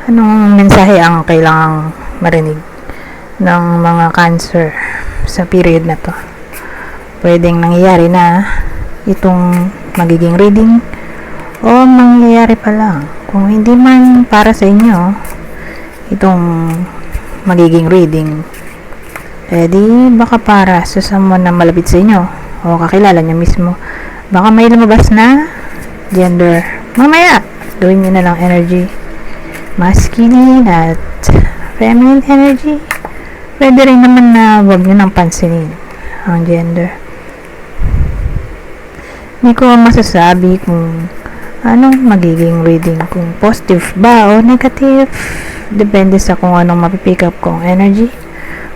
Anong mensahe ang kailangang marinig ng mga cancer sa period na to? Pwedeng nangyayari na itong magiging reading o mangyayari pa lang. Kung hindi man para sa inyo itong magiging reading, di baka para sa someone na malapit sa inyo o kakilala nyo mismo. Baka may lumabas na gender. Mamaya, gawin nyo na lang energy. Masculine at feminine energy. Pwede rin naman na wag nyo nang pansinin ang gender. Hindi ko masasabi kung anong magiging reading, kung positive ba o negative. Depende sa kung anong mapipick up kong energy.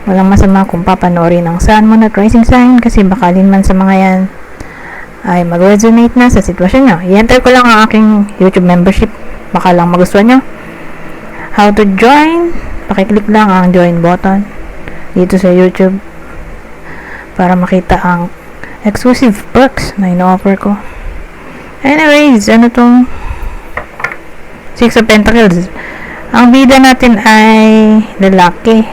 Walang masama kung papanoorin ang Sun, Moon at Rising Sign kasi baka din man sa mga yan ay mag-resonate na sa sitwasyon nyo. I-enter ko lang ang aking YouTube membership. Baka lang magustuhan nyo. How to join? Pakiclick lang ang join button dito sa YouTube para makita ang exclusive perks na ino-offer ko. Anyways, ano tong Six of Pentacles? Ang bida natin ay lalaki.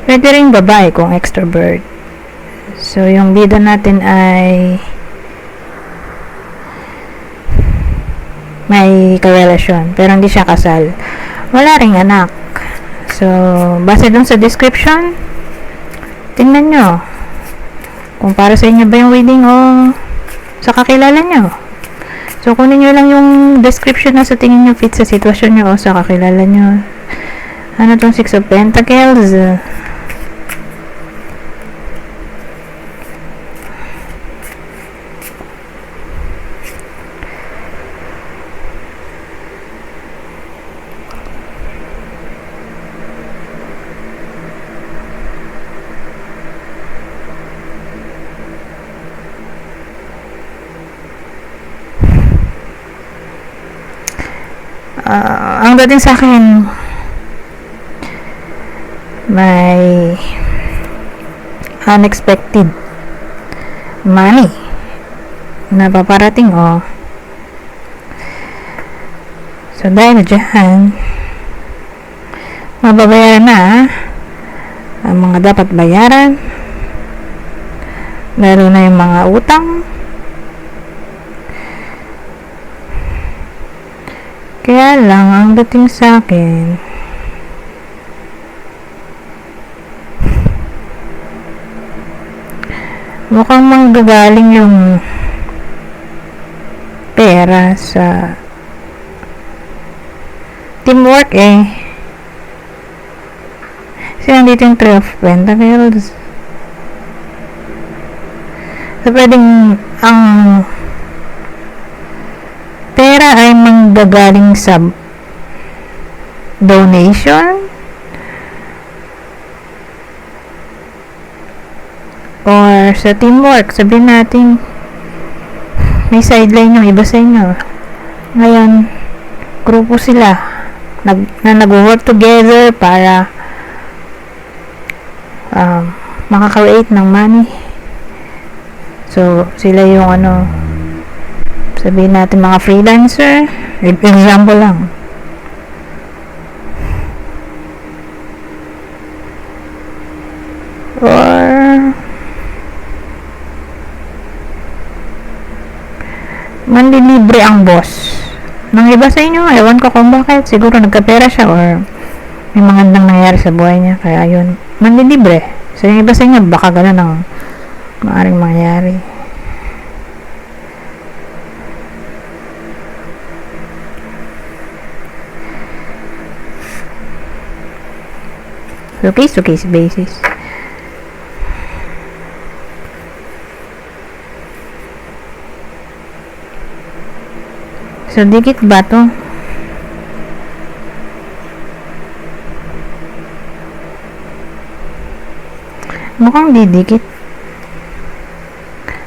Pwede rin babae kung extrovert. So, yung bida natin ay may karelasyon, pero hindi siya kasal. Wala ring anak. So, base dun sa description, tingnan nyo kung para sa inyo ba yung reading o sa kakilala nyo. So, kunin nyo lang yung description na sa tingin nyo fit sa sitwasyon nyo o sa kakilala nyo. Ano tong Six of Pentacles? Ang dating sa akin, may unexpected money na paparating so dahil dyan mababayaran na ang mga dapat bayaran, lalo na yung mga utang. Kaya lang, ang dating sa akin, mukhang manggagaling yung pera sa teamwork Kasi nandito yung Three of Pentacles. So, pwedeng ang pera ay manggagaling sa donation or sa teamwork. Sabihin natin may sideline yung iba sa inyo. Ngayon, grupo sila na nag-work together para makaka-create ng money. So, sila yung sabihin natin mga freelancer, example lang. Or manlilibre ang boss ng iba sa inyo. Ewan ko kung bakit. Siguro nagkapera siya or may magandang nangyari sa buhay niya. Kaya yun, manlilibre. So yung iba sa inyo, baka gano'n ang maaaring mangyari. So, case-to-case basis. So, dikit ba to? Mukhang didikit.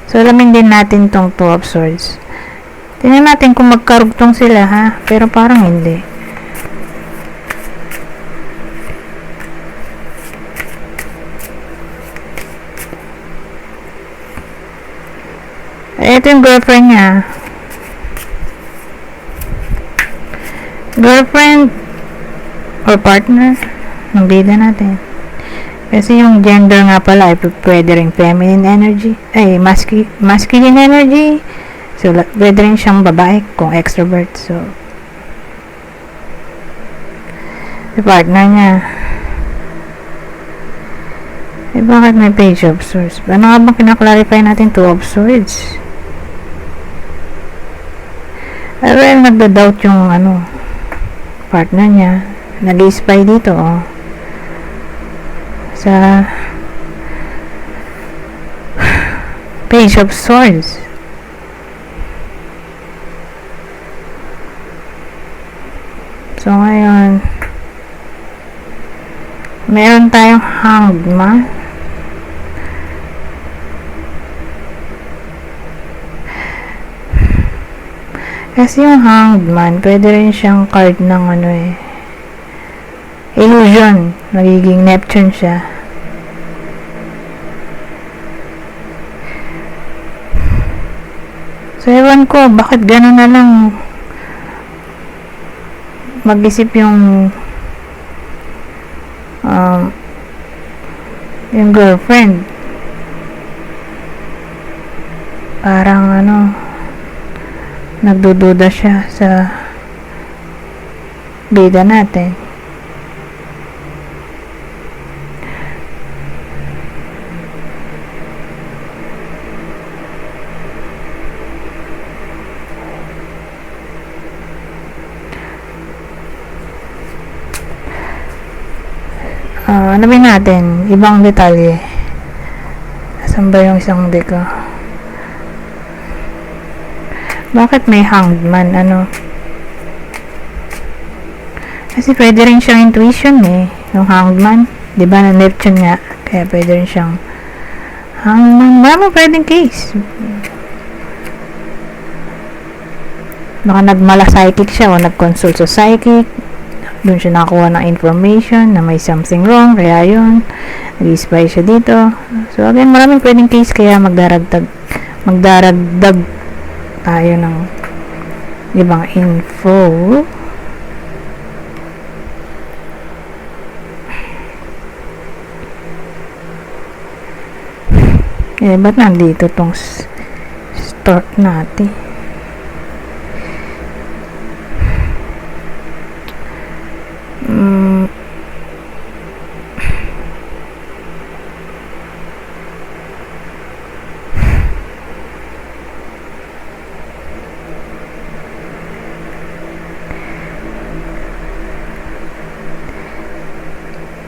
So, alamin din natin tong Two of Swords. Tingnan natin kung magkarugtong sila, ha? Pero parang hindi. Ito yung girlfriend niya. girlfriend or partner ng bida natin. Kasi yung gender nga pala ay pwede rin feminine energy, ay masculine energy. So pwede rin siyang babae kung extrovert. So yung partner niya, bakit may page of swords? Ano nga bang kinaklarify natin? Two of swords. Pero nagda-doubt yung partner niya. Nag-spy dito sa page of swords. So ngayon meron tayong hanged man. Kasi yung hanged man pwede rin siyang card ng illusion. Magiging Neptune siya. So ewan ko bakit gano'n na lang mag-isip yung girlfriend. Parang nagdududa siya sa bida natin. Hanapin natin ibang detalye. Asan ba yung isang deck ko? Bakit may hanged man? Kasi pwede rin siyang intuition yung hanged man, di ba, na Neptune nga, kaya pwede rin siyang hanged man. Maraming pwedeng case. Baka nagmala psychic siya o nag-consult sa psychic, doon siya nakakuha ng information na may something wrong, kaya yun nag-spy siya dito. So again, maraming pwedeng case, kaya magdaragdag tayo ng ibang info. Ba't nandito tong start natin?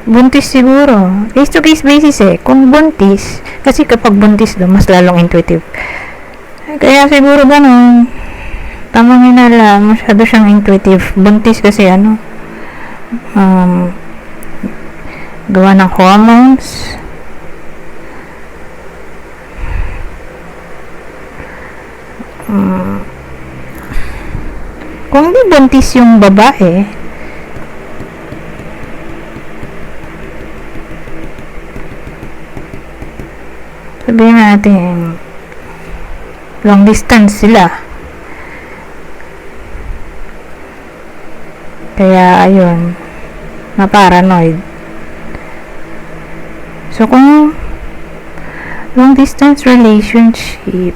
Buntis siguro. Case to case basis Kung buntis, kasi kapag buntis mas lalong intuitive. Kaya siguro ganun. Tamang hinala, masyado siyang intuitive. Buntis kasi gawa ng hormones. Kung di buntis yung babae, sabihin natin long distance sila, kaya ayun, na-paranoid. So kung long distance relationship,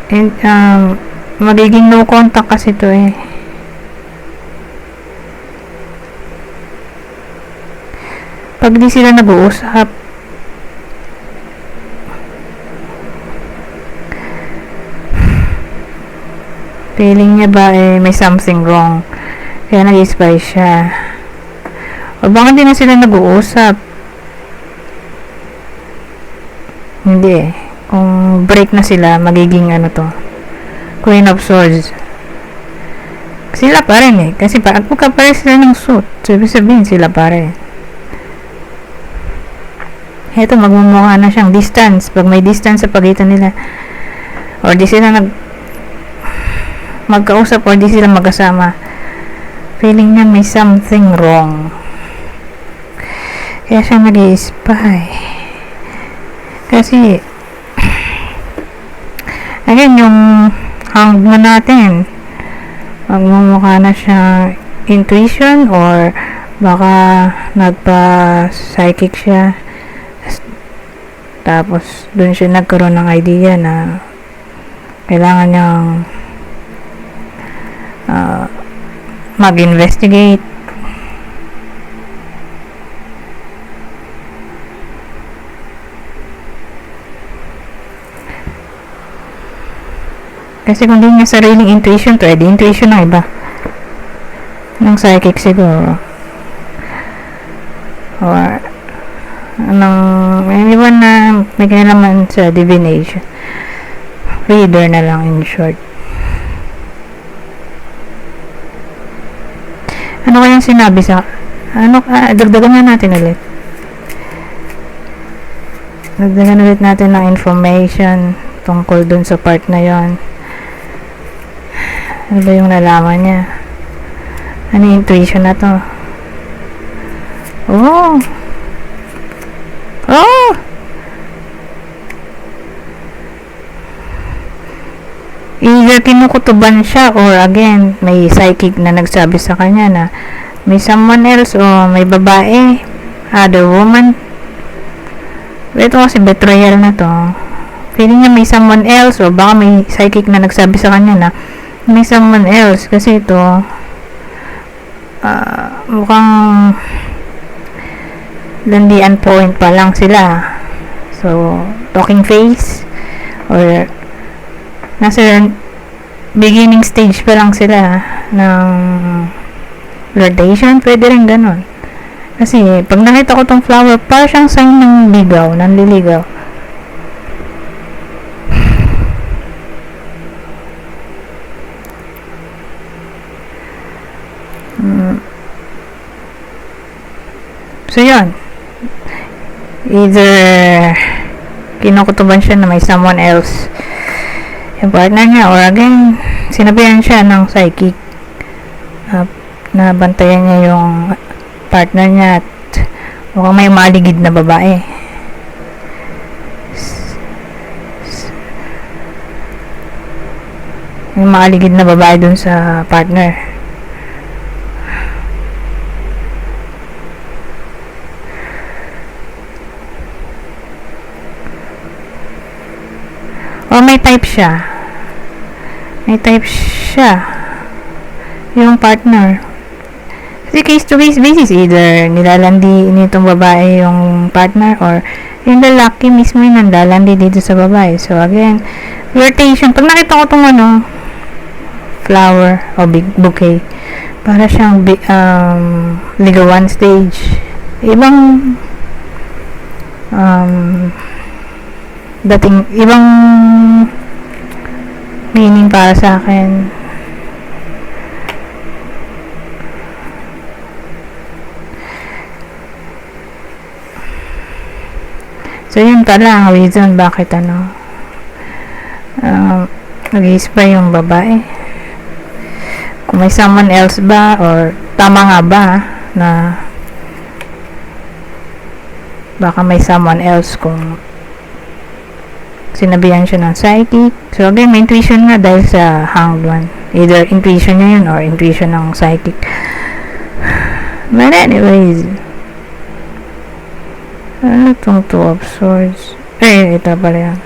and magiging no contact kasi to pag di sila nag-uusap. Feeling niya ba may something wrong, kaya nag-spy siya. O baka di na sila nag-uusap, hindi kung break na sila, magiging Queen of Swords. Sila pa rin kasi pag magkapare sila ng suit, so ibig sabihin sila pa rin. Ito, magmumukha na siyang distance. Pag may distance sa pagitan nila, or di sila magkausap, or di sila magkasama, feeling niya may something wrong, kaya siya nag-i-spy. Kasi, again, yung hanged mo natin, magmumukha na siyang intuition or baka nagpa-psychic siya. Tapos, dun siya nagkaroon ng idea na kailangan niyang mag-investigate. Kasi kung di niya sariling intuition to, edi intuition ng iba. Ng psychic siguro. Or, anyone na may kinalaman sa divination. Reader na lang in short. Ano kayang sinabi sa... dagdagan na natin ulit. Dagdagan ulit natin ng information tungkol dun sa part na yon. Ano ba yung nalaman niya? Ano yung intuition na to? Oh! Oh! Either kinukutuban siya or again, may psychic na nagsabi sa kanya na may someone else o may babae, other woman. Ito kasi betrayal na to. Feeling niya may someone else o baka may psychic na nagsabi sa kanya na may someone else kasi ito mukhang landian point pa lang sila. So, talking phase or nasa beginning stage pa lang sila ng flirtation. Pwede rin ganun. Kasi, pag nakita ko tong flower, parang siyang sign ng ligaw, ng liligaw. So, yun. Either kinukutuban siya na may someone else yung partner niya, or again, sinabihan siya ng psychic na bantayan niya yung partner niya at mukhang may maligid na babae. May maligid na babae dun sa partner. O may type siya. May type siya. Yung partner. Kasi case to case basis, either nilalandi nitong babae yung partner or yung lalaki mismo yung nanlalandi dito sa babae. So again, flirtation. Pag nakita ko tong flower o big bouquet, para siyang ligawan stage. Ibang ibang meaning para sa akin. So yun pala ang reason bakit nag-i-spray yung babae. Kung may someone else ba or tama nga ba na baka may someone else kung sinabihan siya ng psychic. So again, may intuition nga dahil sa hanged one. Either intuition niya yun or intuition ng psychic. But anyways, ano itong Two of Swords? Ito pala yan.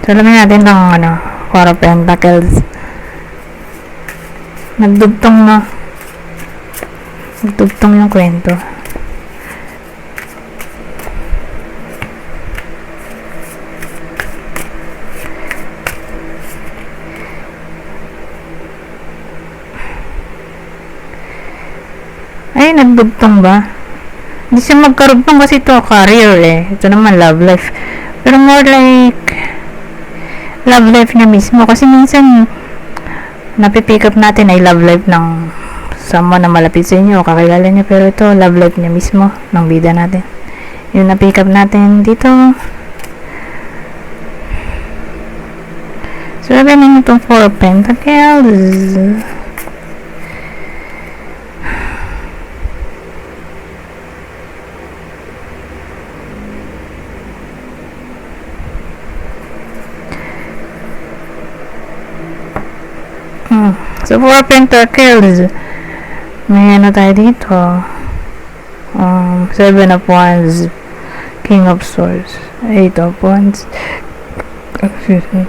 So alamin natin itong Four of Pentacles. Nagdugtong yung kwento. Ay, nagdugtong ba? Hindi siya magkarugtong kasi ito career ito naman love life. Pero more like love life niya mismo kasi minsan napipick up natin ay love life ng someone na malapit sa inyo, kakilala niyo, pero ito love life niya mismo ng bida natin. Yung napick up natin dito. So, ganun itong Four of Pentacles. So, 4 pentacles. May ano tayo dito. 7 of Wands. King of Swords. 8 of Wands. Excuse me.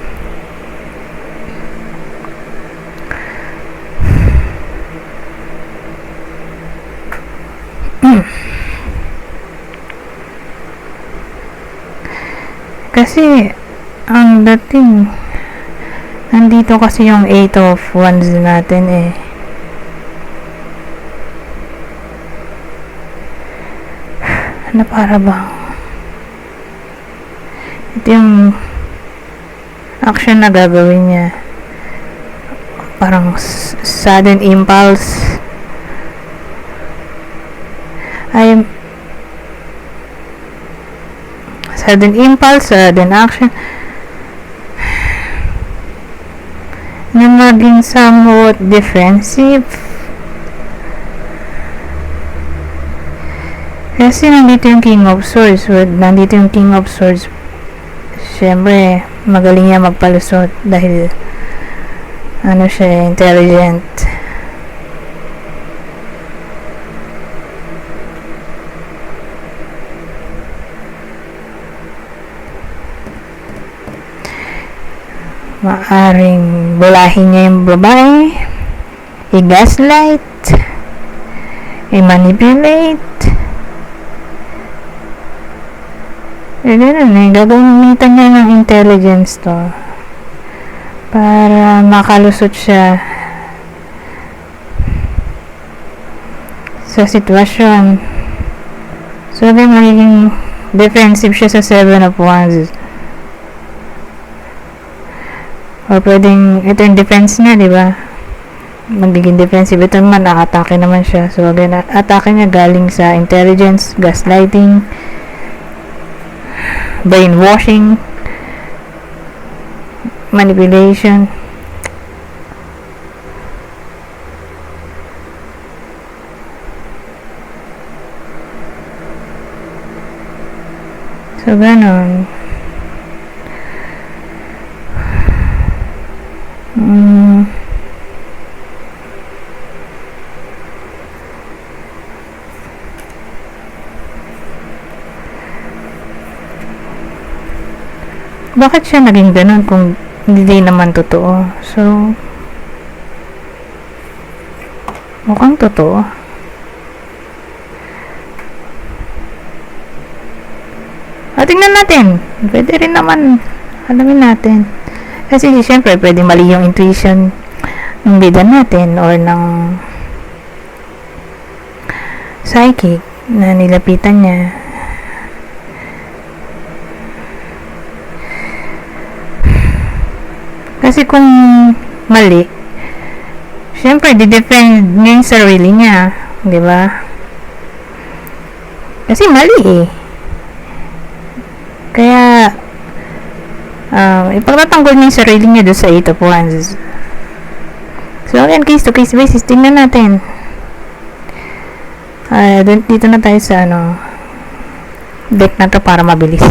Kasi, ang dating, nandito kasi yung 8 of Wands natin eh. Na para bang ito yung action na gagawin niya, parang sudden impulse sudden action na maging somewhat defensive. Kasi nandito yung King of Swords. Nandito yung King of Swords. Siyempre, magaling niya magpalusot dahil ano siya, intelligent. Maaring bulahin niya yung babae, i-gaslight, i-manipulate. Ganun eh, gagamitan niya ng intelligence to para makalusot siya sa sitwasyon. So, magiging defensive siya sa 7 of Wands. O pwedeng, ito yung defense niya, di ba? Magiging defensive. Ito naman, nakatake naman siya. So, atake niya galing sa intelligence, gaslighting, brainwashing, manipulation. So, ganon. Bakit siya naging ganun kung hindi naman totoo? So, mukhang totoo. Tingnan natin. Pwede rin naman. Alamin natin. Kasi siyempre, pwede mali yung intuition ng bida natin or ng psychic na nilapitan niya. Kasi kung mali, siyempre, di-defend niya yung sarili niya. Diba? Kasi mali eh. Kaya, ipagtatanggol niya yung sarili niya doon sa 8 of Wands. So, again, case to case basis, tingnan natin. Dito na tayo sa, deck na to para mabilis.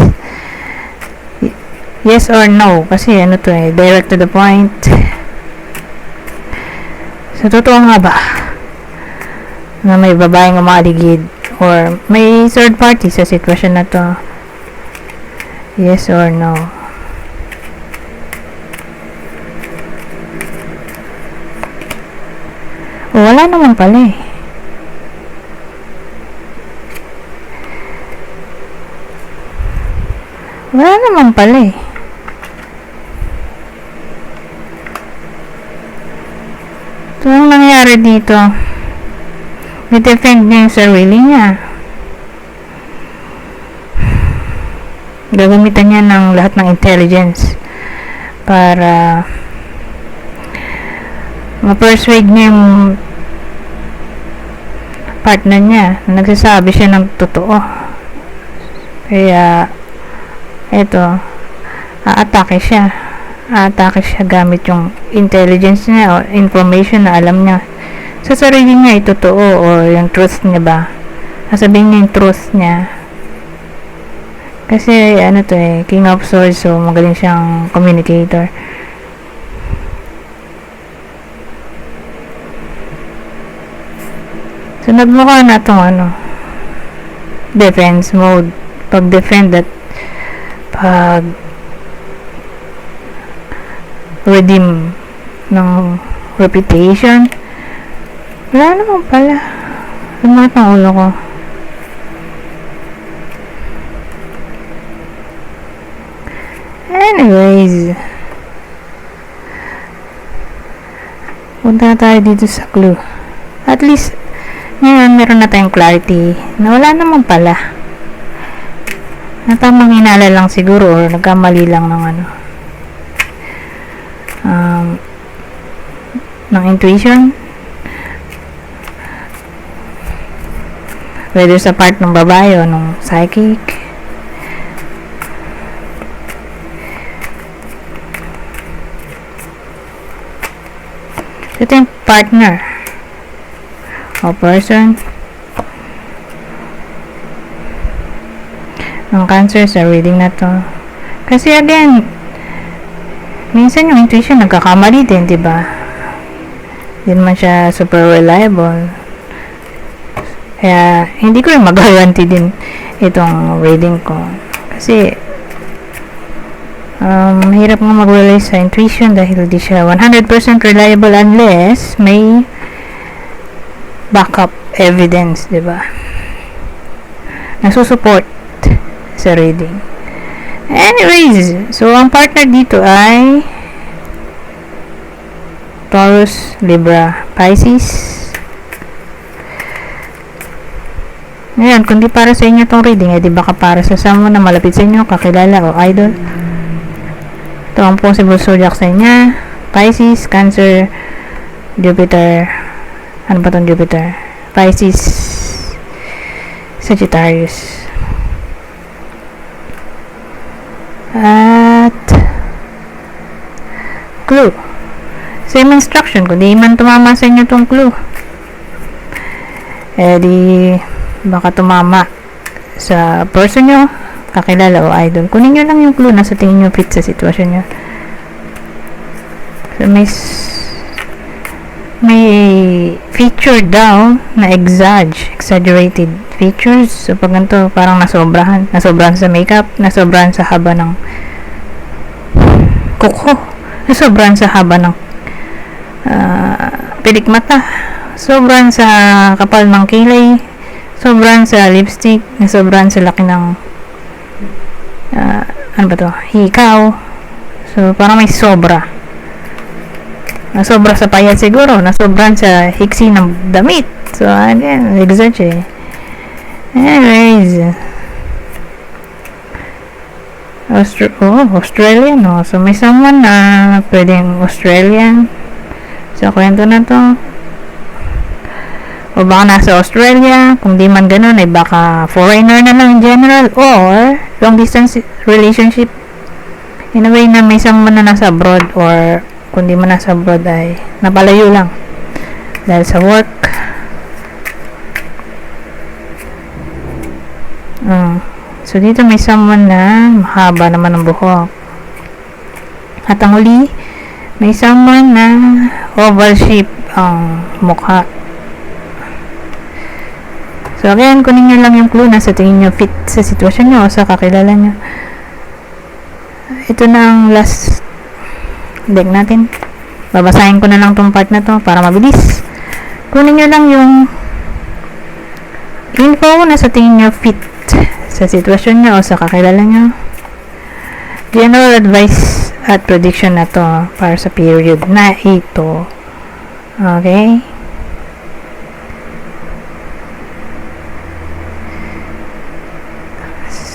Yes or no, kasi to eh, direct to the point. So, totoo nga ba na may babaeng umaligid or may third party sa sitwasyon na to? Yes or no? Wala naman pala eh. Wala naman pala eh. So, ang nangyari dito, i-defend niya yung sarili niya. Gagamitan niya ng lahat ng intelligence para ma-persuade niya yung partner niya na nagsasabi siya ng totoo. Kaya, eto, aatake siya gamit yung intelligence niya o information na alam niya sa sarili niya ito totoo o yung truth niya ba, sasabihin niya yung truth niya kasi to eh, King of Swords, so magaling siyang communicator. So, nagmukha na itong defense mode. Pag-defend at pag-redeem ng reputation. Wala naman pala. Lumat ang ulo ko. Anyways, punta na tayo dito sa clue. At least, ngayon meron na tayong clarity na wala naman pala. Natamang hinala lang siguro or nagkamali lang ng ng intuition. Whether sa part ng babae o ng psychic. Ito yung partner o person ng Cancer sa reading na to. Kasi again, minsan yung intuition nagkakamali din, diba? Hindi naman siya super reliable. Kaya hindi ko rin mag-guarantee din itong reading ko. Kasi mahirap nga mag-rely sa intuition dahil di siya 100% reliable unless may backup evidence, diba? Nasusupport sa reading. Anyways, so ang partner dito ay Taurus, Libra, Pisces. Ngayon, kung di para sa inyo itong reading, di baka para sa someone na malapit sa inyo, kakilala o idol. Ito ang possible zodiac sign niya. Pisces, Cancer, Jupiter. Ano ba itong Jupiter? Pisces, Sagittarius. At clue. Same instruction. Kung di man tumama sa inyo itong clue, di baka tumama sa person nyo, kakilala o idol. Kunin nyo lang yung clue na sa tingin nyo fit sa sitwasyon nyo. So, may feature daw na exaggerated features. So, pag ganito, parang nasobrahan sa makeup, nasobrahan sa haba ng kuko, nasobrahan sa haba ng pilik mata, sobrahan sa kapal ng kilay, sobrahan sa lipstick, nasobrahan sa laki ng ano ba to? Hikaw. So, parang may sobra. Nasobra sa payat siguro. Nasobrahan sa hiksi ng damit. So, again, exaggerate. Anyways. Australian, no? So, may someone na pwedeng Australian sa kwento na to. O baka nasa Australia. Kung di man ganun, ay baka foreigner na lang in general. Or, long distance relationship. In a way na may someone na nasa abroad or kung di man nasa abroad ay napalayo lang dahil sa work. So, dito may someone na mahaba naman ang buhok. At ang huli, may someone na oval shape ang mukha. So, again, kunin nyo lang yung clue na sa tingin nyo fit sa sitwasyon nyo o sa kakilala nyo. Ito na ang last deck natin. Babasahin ko na lang tong part na to para mabilis. Kunin nyo lang yung info na sa tingin nyo fit sa sitwasyon nyo o sa kakilala nyo. General advice at prediction na to para sa period na ito. Okay?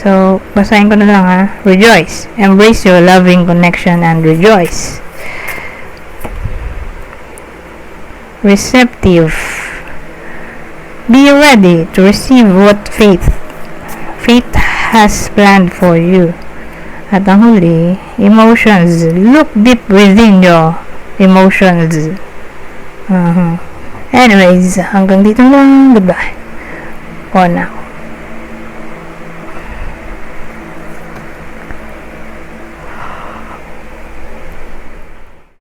So, basahin ko na lang ha. Rejoice. Embrace your loving connection and rejoice. Receptive. Be ready to receive what fate has planned for you. At ang huli, emotions. Look deep within your emotions. Anyways, hanggang dito lang. Goodbye. For now.